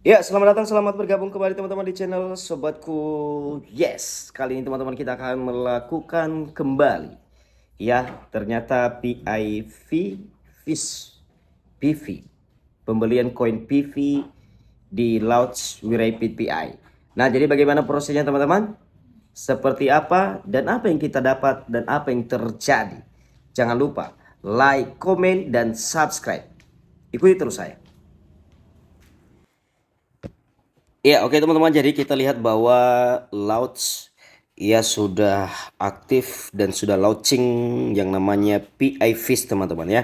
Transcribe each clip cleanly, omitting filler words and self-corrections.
Ya, selamat datang, selamat bergabung kembali teman-teman di channel Sobatku. Yes, kali ini teman-teman kita akan melakukan kembali. Ya, ternyata PIV Fish PV. Pembelian koin PV di Launch Rapid PI. Nah, jadi bagaimana prosesnya teman-teman? Seperti apa dan apa yang kita dapat dan apa yang terjadi? Jangan lupa like, komen, dan subscribe. Ikuti terus saya. Ya, oke teman-teman. Jadi kita lihat bahwa Launch ya sudah aktif dan sudah launching yang namanya PI Fish teman-teman ya.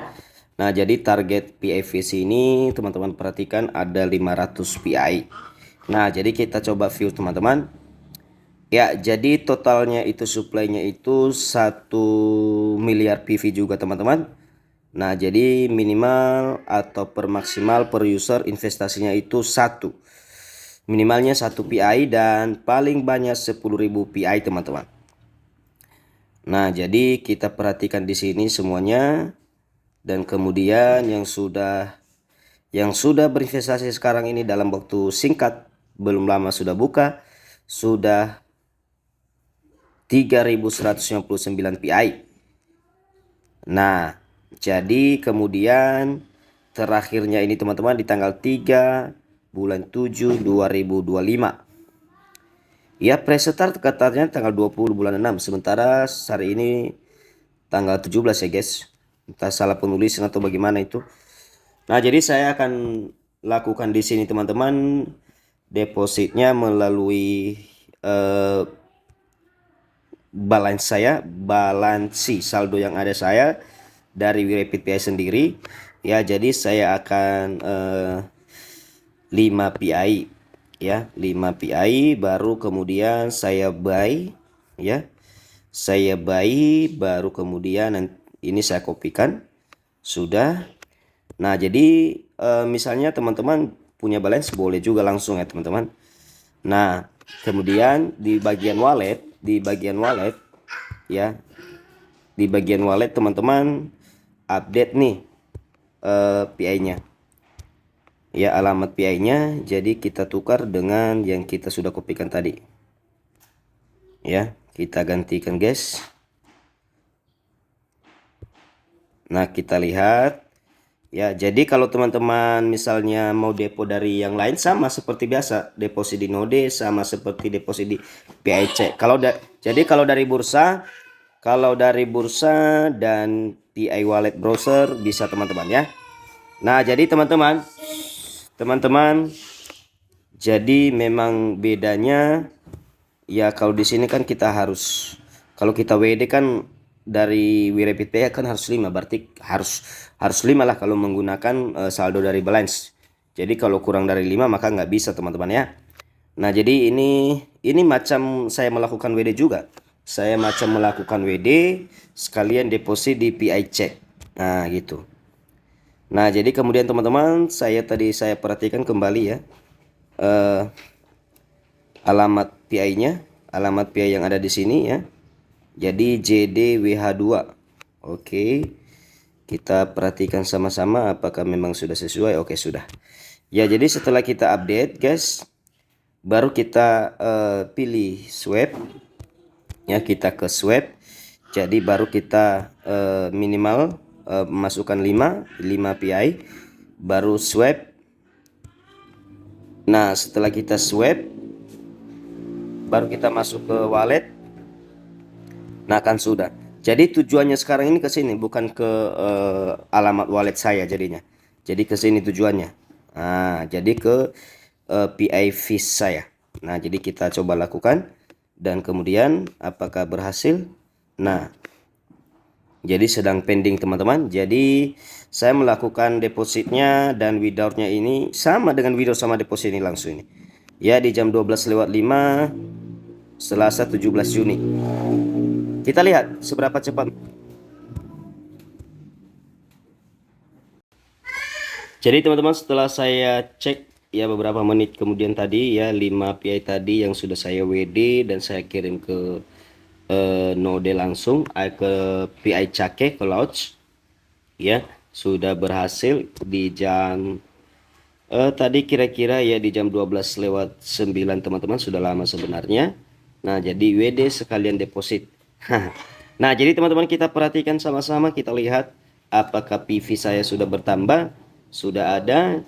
Nah, jadi target PI Fish ini teman-teman perhatikan ada 500 PI. Nah, jadi kita coba view teman-teman. Ya, jadi totalnya itu supply-nya itu 1 miliar PV juga teman-teman. Nah, jadi minimal atau per maksimal per user investasinya itu minimalnya 1 PI dan paling banyak 10.000 PI teman-teman. Nah, jadi kita perhatikan di sini semuanya dan kemudian yang sudah berinvestasi sekarang ini dalam waktu singkat, belum lama sudah buka, sudah 3.159 PI. Nah, jadi kemudian terakhirnya ini teman-teman di tanggal 3 bulan 7 2025. Ya, pre-start katanya tanggal 20 bulan 6, sementara hari ini tanggal 17 ya guys. Entah salah penulisan atau bagaimana itu. Nah, jadi saya akan lakukan di sini teman-teman depositnya melalui balansi saldo yang ada saya dari Rapid PI sendiri. Ya, jadi saya akan 5 PI ya, 5 PI baru kemudian saya buy ya. Saya buy baru kemudian ini saya kopikan sudah. Nah, jadi misalnya teman-teman punya balance boleh juga langsung ya teman-teman. Nah, kemudian di bagian wallet ya, di bagian wallet teman-teman update nih PI-nya. Ya, alamat PI-nya jadi kita tukar dengan yang kita sudah kopikan tadi. Ya, kita gantikan guys. Nah, kita lihat ya, jadi kalau teman-teman misalnya mau depo dari yang lain sama seperti biasa, deposit di Node sama seperti deposit di PIC. Jadi kalau dari bursa dan PI wallet browser bisa teman-teman ya. Nah, jadi teman-teman jadi memang bedanya ya, kalau di sini kan kita harus, kalau kita WD kan dari WRPT kan harus 5, berarti harus 5 lah kalau menggunakan saldo dari balance. Jadi kalau kurang dari 5 maka nggak bisa teman-teman ya. Nah, jadi ini macam saya melakukan WD juga. Saya macam melakukan WD sekalian deposit di PI check. Nah, gitu. Nah, jadi kemudian teman-teman saya perhatikan kembali ya. Alamat PI-nya, alamat PI yang ada di sini ya. Jadi JDWH2. Oke. Kita perhatikan sama-sama apakah memang sudah sesuai. Oke, sudah. Ya, jadi setelah kita update, guys, baru kita pilih swap. Ya, kita ke swap. Jadi baru kita minimal masukkan 5 PI, baru swap. Nah, setelah kita swap baru kita masuk ke wallet. Nah, kan sudah. Jadi tujuannya sekarang ini ke sini, bukan ke alamat wallet saya jadinya. Jadi ke sini tujuannya. Nah, jadi ke PI Fish saya. Nah, jadi kita coba lakukan dan kemudian apakah berhasil? Nah, jadi sedang pending teman-teman. Jadi saya melakukan depositnya dan withoutnya ini sama dengan withdraw sama deposit ini langsung ini. Ya, di jam 12:05 Selasa 17 Juni. Kita lihat seberapa cepat. Jadi teman-teman setelah saya cek ya beberapa menit kemudian tadi ya, 5 PI tadi yang sudah saya WD dan saya kirim ke Node langsung ke PI Cake ke Launch ya, sudah berhasil di jam Tadi kira-kira ya di jam 12:09 teman-teman, sudah lama sebenarnya. Nah, jadi WD sekalian deposit. Nah, jadi teman-teman kita perhatikan sama-sama, kita lihat apakah PV saya sudah bertambah, sudah ada.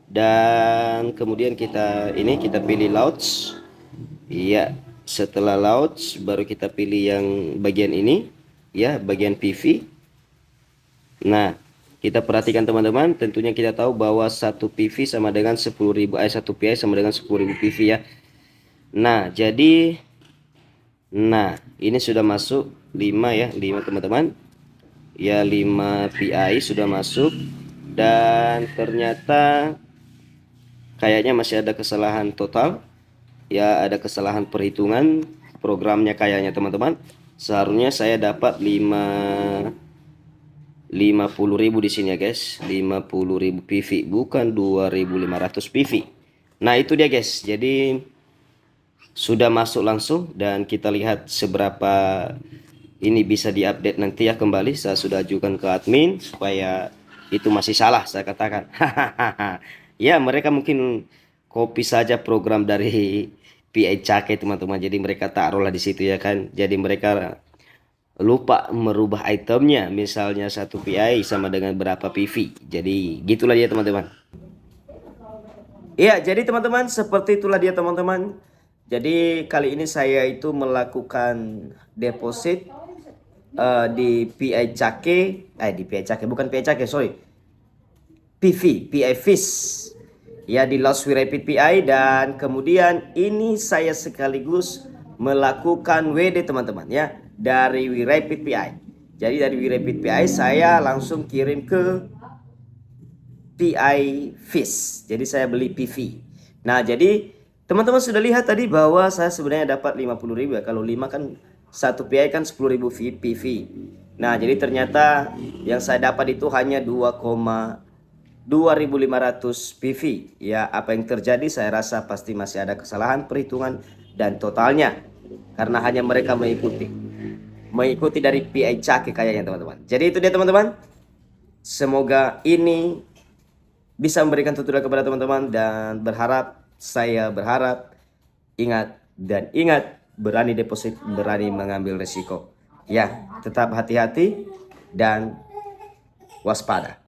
Dan kemudian kita pilih louds. Iya, setelah louds baru kita pilih yang bagian ini, ya, bagian PV. Nah, kita perhatikan teman-teman, tentunya kita tahu bahwa satu PV sama dengan 10.000, satu PI sama dengan 10.000 PV ya. Nah, ini sudah masuk 5 ya, 5 teman-teman. Ya, 5 PI sudah masuk, dan ternyata kayaknya masih ada kesalahan total. Ya, ada kesalahan perhitungan programnya kayaknya teman-teman. Seharusnya saya dapat 50.000 di sini ya guys, 50.000 PV, bukan 2.500 PV. Nah, itu dia guys. Jadi sudah masuk langsung, dan kita lihat seberapa ini bisa diupdate nanti ya kembali. Saya sudah ajukan ke admin supaya itu masih salah saya katakan. Ya, mereka mungkin copy saja program dari PI Cake teman-teman. Jadi mereka taruhlah di situ ya kan. Jadi mereka lupa merubah itemnya, misalnya satu PI sama dengan berapa PV. Jadi gitulah dia teman-teman. Iya, jadi teman-teman seperti itulah dia teman-teman. Jadi kali ini saya itu melakukan deposit di PI Cake, di PI Cake, bukan PI Cake, sorry, PI Fish. Ya, di Lost We Rapid PI, dan kemudian ini saya sekaligus melakukan WD teman-teman ya, dari We Rapid PI. Jadi dari We Rapid PI saya langsung kirim ke PI Fish. Jadi saya beli PV. Nah, jadi teman-teman sudah lihat tadi bahwa saya sebenarnya dapat 50.000 ya. Kalau 5 kan satu PI kan 10.000 PV. Nah, jadi ternyata yang saya dapat itu hanya 2.500 PV. Ya, apa yang terjadi saya rasa pasti masih ada kesalahan perhitungan dan totalnya, karena hanya mereka mengikuti dari PI Cake kayaknya teman-teman. Jadi itu dia teman-teman. Semoga ini bisa memberikan tutorial kepada teman-teman, dan saya berharap ingat, berani deposit, berani mengambil resiko. Ya, tetap hati-hati dan waspada.